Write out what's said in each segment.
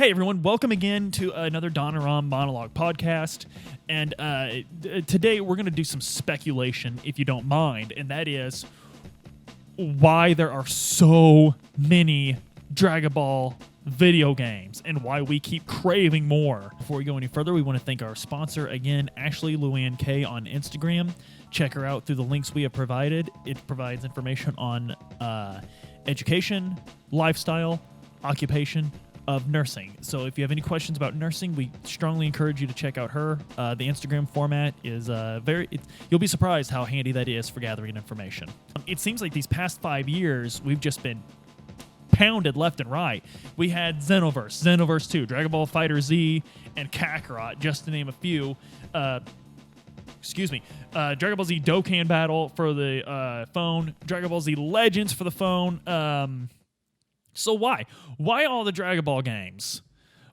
Hey everyone, welcome again to another Donaram Monologue podcast. And today we're going to do some speculation, if you don't mind, and that is why there are so many Dragon Ball video games and why we keep craving more. Before we go any further, we want to thank our sponsor again, Ashley Luann K on Instagram. Check her out through the links we have provided. It provides information on education, lifestyle, occupation of nursing. So if you have any questions about nursing, we strongly encourage you to check out her. The Instagram format is you'll be surprised how handy that is for gathering information. It seems like these past 5 years, we've just been pounded left and right. We had Xenoverse 2, Dragon Ball FighterZ, and Kakarot, just to name a few. Dragon Ball Z Dokkan Battle for the phone, Dragon Ball Z Legends for the phone. So why? Why all the Dragon Ball games?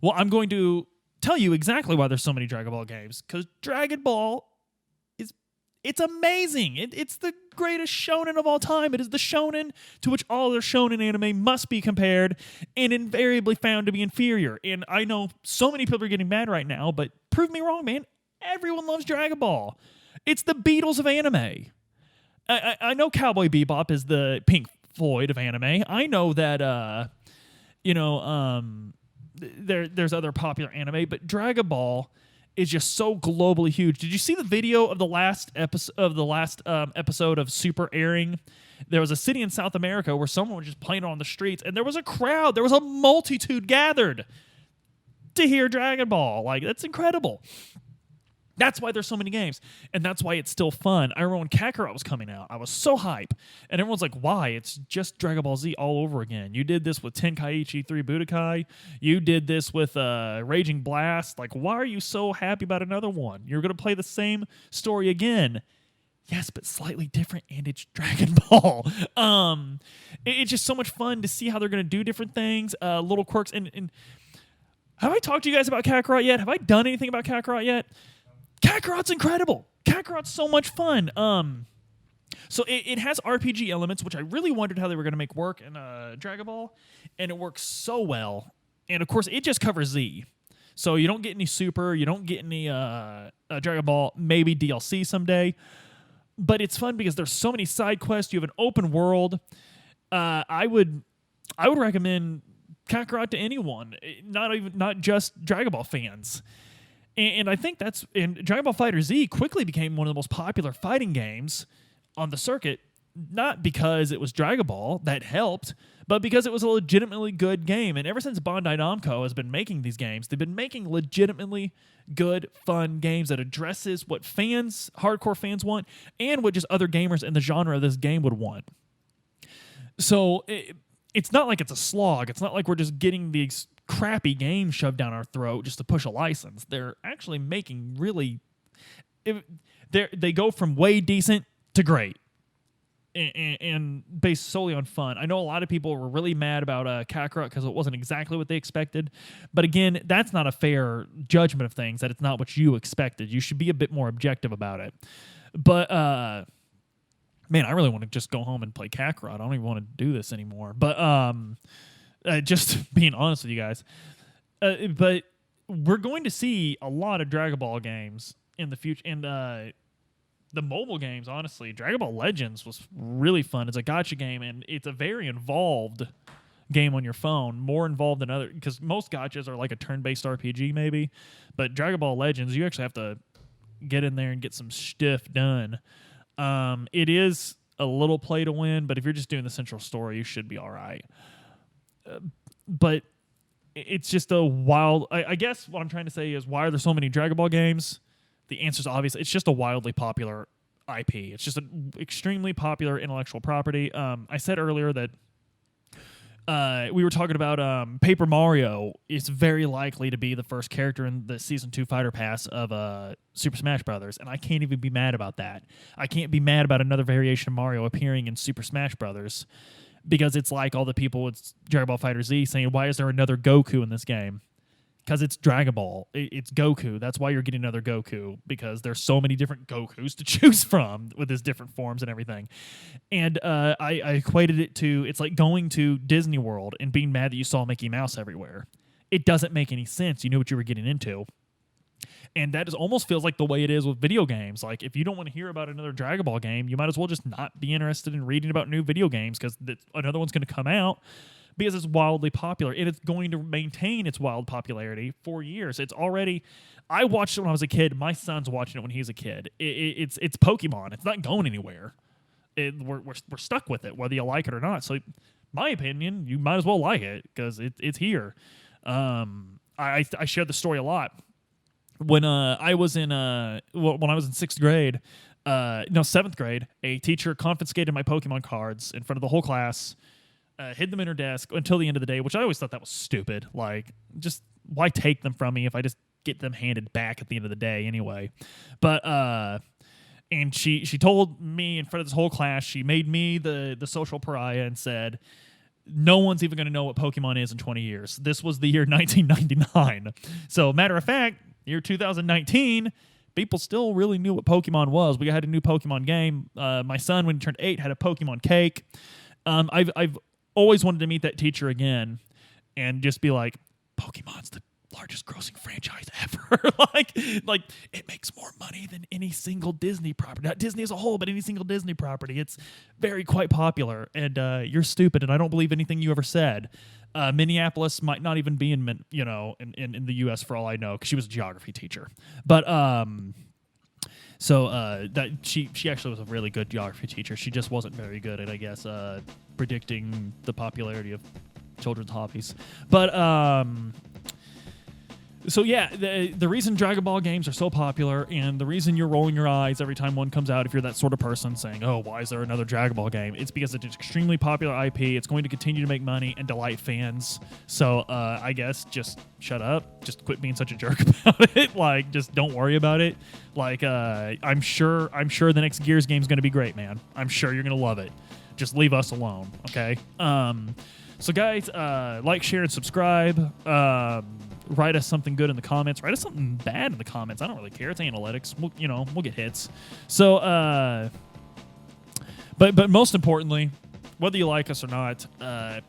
Well, I'm going to tell you exactly why there's so many Dragon Ball games. Because Dragon Ball it's amazing. It's the greatest shonen of all time. It is the shonen to which all other shonen anime must be compared and invariably found to be inferior. And I know so many people are getting mad right now, but prove me wrong, man. Everyone loves Dragon Ball. It's the Beatles of anime. I know Cowboy Bebop is the Pink Floyd of anime. I know that there's other popular anime, but Dragon Ball is just so globally huge. Did you see the video of the last episode of Super airing? There was a city in South America where someone was just playing it on the streets, and there was a crowd. There was a multitude gathered to hear Dragon Ball. Like, that's incredible. That's why there's so many games, and that's why it's still fun. I remember when Kakarot was coming out, I was so hype, and everyone's like, why? It's just Dragon Ball Z all over again. You did this with Tenkaichi 3 Budokai. You did this with Raging Blast. Like, why are you so happy about another one? You're going to play the same story again. Yes, but slightly different, and it's Dragon Ball. It's just so much fun to see how they're going to do different things, little quirks. And have I talked to you guys about Kakarot yet? Have I done anything about Kakarot yet? Kakarot's incredible. Kakarot's so much fun. So it has RPG elements, which I really wondered how they were going to make work in Dragon Ball, and it works so well. And of course, it just covers Z, so you don't get any Super, you don't get any Dragon Ball, maybe DLC someday. But it's fun because there's so many side quests. You have an open world. I would recommend Kakarot to anyone, not just Dragon Ball fans. And I think Dragon Ball FighterZ quickly became one of the most popular fighting games on the circuit, not because it was Dragon Ball, that helped, but because it was a legitimately good game. And ever since Bandai Namco has been making these games, they've been making legitimately good, fun games that addresses what hardcore fans want, and what just other gamers in the genre of this game would want. So it's not like it's a slog. It's not like we're just getting these crappy games shoved down our throat just to push a license. They're actually making they go from way decent to great, and based solely on fun. I know a lot of people were really mad about Kakarot because it wasn't exactly what they expected, but again, that's not a fair judgment of things, that it's not what you expected. You should be a bit more objective about it. But man, I really want to just go home and play Kakarot. I don't even want to do this anymore. But just being honest with you guys. But we're going to see a lot of Dragon Ball games in the future. And the mobile games, honestly, Dragon Ball Legends was really fun. It's a gacha game, and it's a very involved game on your phone, more involved than other, because most gachas are like a turn-based RPG maybe. But Dragon Ball Legends, you actually have to get in there and get some stuff done. It is a little play to win, but if you're just doing the central story, you should be all right. But it's just a wild... I guess what I'm trying to say is, why are there so many Dragon Ball games? The answer is obvious. It's just a wildly popular IP. It's just an extremely popular intellectual property. I said earlier that we were talking about Paper Mario is very likely to be the first character in the Season 2 Fighter Pass of Super Smash Brothers, and I can't even be mad about that. I can't be mad about another variation of Mario appearing in Super Smash Brothers, because it's like all the people with Dragon Ball FighterZ saying, why is there another Goku in this game? Because it's Dragon Ball. It's Goku. That's why you're getting another Goku, because there's so many different Gokus to choose from with his different forms and everything. And I equated it to, it's like going to Disney World and being mad that you saw Mickey Mouse everywhere. it doesn't make any sense. You knew what you were getting into. And that almost feels like the way it is with video games. Like, if you don't want to hear about another Dragon Ball game, you might as well just not be interested in reading about new video games, because another one's going to come out because it's wildly popular, and it's going to maintain its wild popularity for years. It's already... I watched it when I was a kid. My son's watching it when he's a kid. It's Pokemon. It's not going anywhere. We're stuck with it, whether you like it or not. So, my opinion, you might as well like it, because it's here. I share the story a lot. When I was in 6th grade, seventh grade, a teacher confiscated my Pokemon cards in front of the whole class, hid them in her desk until the end of the day, which I always thought that was stupid. Like, just why take them from me if I just get them handed back at the end of the day anyway? But and she told me in front of this whole class, she made me the social pariah and said, no one's even going to know what Pokemon is in 20 years. This was the year 1999. So, matter of fact, year 2019, people still really knew what Pokemon was. We had a new Pokemon game. My son, when he turned 8, had a Pokemon cake. I've always wanted to meet that teacher again and just be like, Pokemon's the largest grossing franchise ever. like it makes more money than any single Disney property. Not Disney as a whole, but any single Disney property. It's quite popular, and you're stupid, and I don't believe anything you ever said. Minneapolis might not even be in the U.S. for all I know, because she was a geography teacher. But that she actually was a really good geography teacher. She just wasn't very good at, I guess, predicting the popularity of children's hobbies. But so yeah, the reason Dragon Ball games are so popular, and the reason you're rolling your eyes every time one comes out, if you're that sort of person saying, oh, why is there another Dragon Ball game? It's because it's an extremely popular IP. It's going to continue to make money and delight fans. So I guess just shut up. Just quit being such a jerk about it. Like, just don't worry about it. Like, I'm sure the next Gears game is going to be great, man. I'm sure you're going to love it. Just leave us alone, okay? So guys, like, share, and subscribe. Write us something good in the comments. Write us something bad in the comments. I don't really care. It's analytics. We'll get hits. So, but most importantly, whether you like us or not,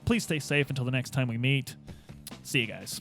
please stay safe until the next time we meet. See you guys.